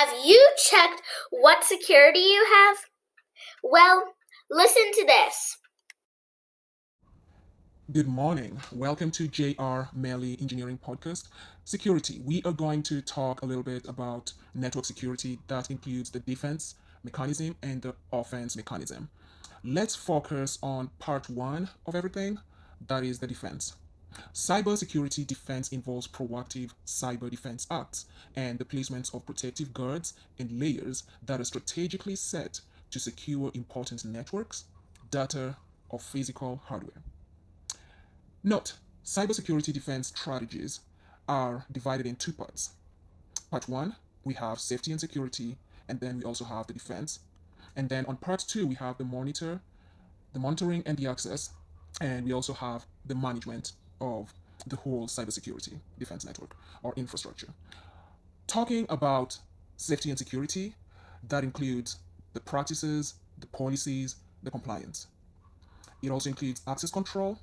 Have you checked what security you have? Well, listen to this. Good morning. Welcome to JR Melly Engineering Podcast. Security. We are going to talk a little bit about network security that includes the defense mechanism and the offense mechanism. Let's focus on part one of everything, that is the defense. Cybersecurity defense involves proactive cyber defense acts and the placement of protective guards and layers that are strategically set to secure important networks, data, or physical hardware. Note, cybersecurity defense strategies are divided in two parts. Part one, we have safety and security, and then we also have the defense. And then on part two, we have the monitoring and the access, and we also have the management of the whole cybersecurity defense network or infrastructure. Talking about safety and security, that includes the practices, the policies, the compliance. It also includes access control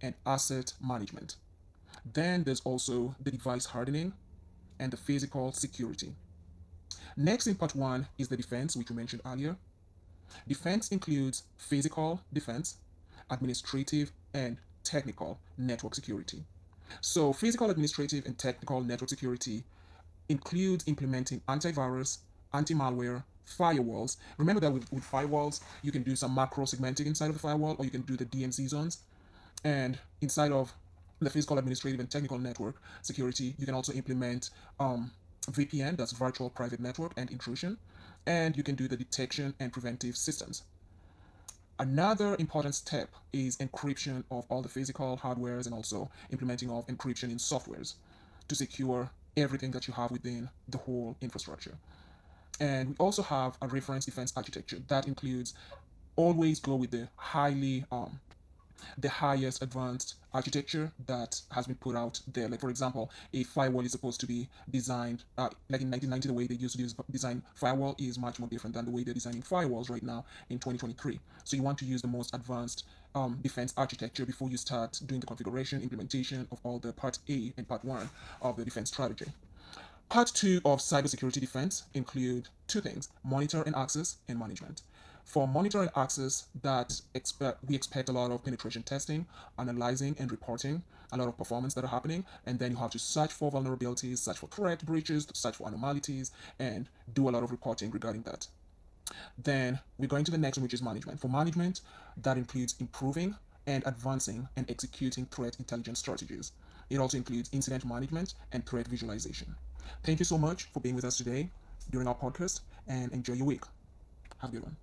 and asset management. Then there's also the device hardening and the physical security. Next in part one is the defense, which we mentioned earlier. Defense includes physical defense, administrative, and technical network security. So, physical, administrative, and technical network security includes implementing antivirus, anti malware, firewalls. Remember that with firewalls, you can do some macro segmenting inside of the firewall, or you can do the DMZ zones. And inside of the physical, administrative, and technical network security, you can also implement VPN, that's virtual private network, and intrusion. And you can do the detection and preventive systems. Another important step is encryption of all the physical hardwares and also implementing of encryption in softwares to secure everything that you have within the whole infrastructure. And we also have a reference defense architecture that includes always go with the highest advanced architecture that has been put out there. Like, for example, a firewall is supposed to be designed, like in 1990, the way they used to design firewall is much more different than the way they're designing firewalls right now in 2023. So you want to use the most advanced defense architecture before you start doing the configuration, implementation of all the part A and part one of the defense strategy. Part two of cybersecurity defense include two things: monitor and access and management. For monitor and access, we expect a lot of penetration testing, analyzing and reporting, a lot of performance that are happening, and then you have to search for vulnerabilities, search for threat breaches, search for anomalies, and do a lot of reporting regarding that. Then we're going to the next one, which is management. For management, that includes improving and advancing and executing threat intelligence strategies. It also includes incident management and threat visualization. Thank you so much for being with us today during our podcast and enjoy your week. Have a good one.